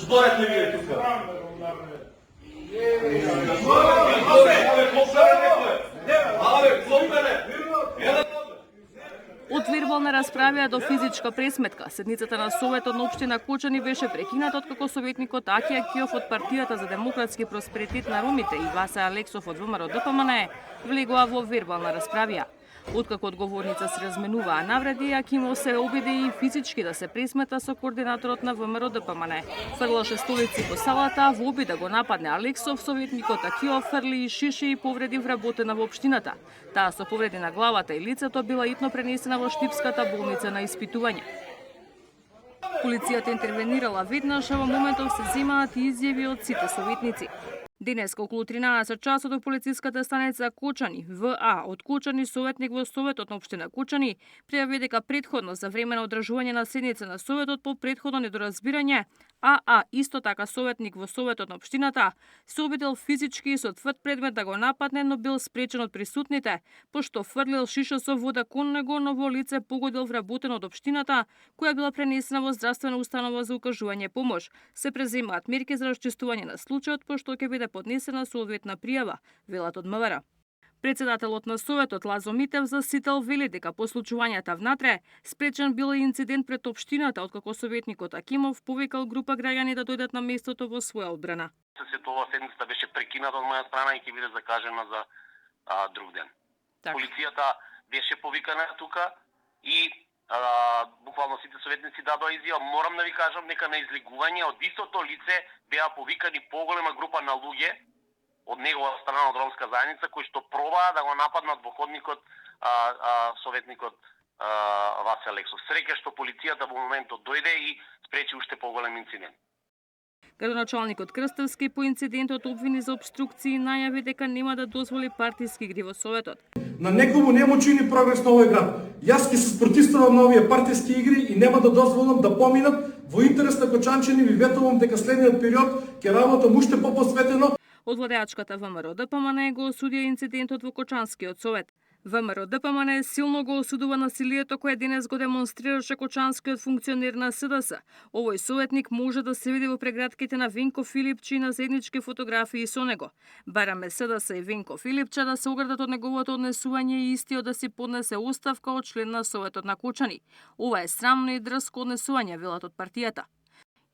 Зборете ли вие тука? Од вербална расправа до физичка пресметка, седницата на Советот на општина Кочани беше прекината откако советникот Акија Киов од партијата за демократски просперитет на ромите и Васе Алексов од ВМРО-ДПМНЕ влегоа во вербална расправа. Откако одговорница се разменуваа навреди, Акимов се обиде и физички да се пресмета со координаторот на ВМРО-ДПМНЕ. Фрлаше столици по салата, во обид да го нападне Алексов, советникот Акиов фрли и шиши и повреди вработена во општината. Таа со повреди на главата и лицето била итно пренесена во Штипската болница на испитување. Полицијата интервенирала веднаш, а во моментов се земаат и изјави од сите советници. Денеска околу 13 часот од полициската станица Кочани, ВА, од Кочани советник во Советот на општина Кочани, пријави дека претходно за време на одржување на седница на Советот по претходно недоразбирање, АА, исто така советник во Советот на општината, се обидел физички со тврд предмет да го нападне, но бил спречен од присутните, пошто фрлил шиша со вода кон него, но во лице погодил вработен од општината, која била пренесена во здравствена установа за укажување помош. Се преземаат мерки за расчистување на случајот, пошто ќе биде поднесена соодветна пријава, велат од МВР. Председателот на Советот Лазо Митев засител вели дека по случувањата внатре спречен бил и инцидент пред општината откако советникот Акимов повикал група граѓани да дојдат на местото во своја одбрана. Ова седница беше прекината од моја страна и ќе биде закажена за друг ден. Так. Полицијата беше повикана тука и буквално сите советници дадоа изјава. Морам да ви кажам дека на излегување од истото лице беа повикани поголема група на луѓе од негова страна, од ромска заедница, кои што пробаа да го нападнат во ходникот советникот Васе Алексов. Среќа што полицијата во моментот дојде и спречи уште поголем инцидент. Градоначалникот Крстевски по инцидентот обвини за обструкции и најави дека нема да дозволи партиски игри во Советот. На некому не му чини прогрес на овој град. Јас ќе се спротивставам на овие партиски игри и нема да дозволам да поминат. Во интерес на кочанчани ви ветувам дека следниот период ќе работам уште попосветено. Од владеачката ВМРО-ДПМНЕ го осудија инцидентот во Кочанскиот совет. ВМРО-ДПМНЕ силно го осудува насилието кое денес го демонстрираше кочанскиот функционер на СДС. Овој советник може да се види во прегратките на Венко Филипче и на заеднички фотографии со него. Бараме СДС и Венко Филипче да се оградат од неговото однесување и истиот да си поднесе оставка од член на Советот на Кочани. Ова е срамно и дрско однесување, велат од партијата.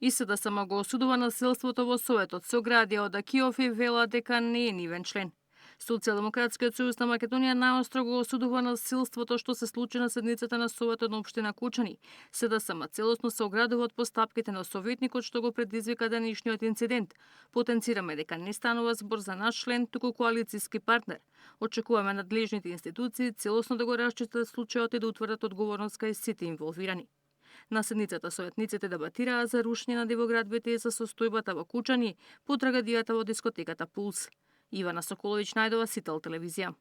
И СДСМ го осудува насилството во Советот, се оградија од Акиов и вела дека не е нивен член. Социјалдемократскиот сојуз на Македонија најостро го осудува насилството што се случи на седницата на Советот на општина Кочани. СДСМ целосно се оградува од постапките на советникот што го предизвика денешниот инцидент. Потенцираме дека не станува збор за наш член, туку коалициски партнер. Очекуваме надлежните институции целосно да го расчистат случајот и да утврдат одговорност кај сите инволвирани. На седницата советниците дебатираа за рушење на дивоградбите и за состојбата во Кочани по трагедијата во дискотеката Пулс. Ивана Соколовиќ најдова, Сител телевизија.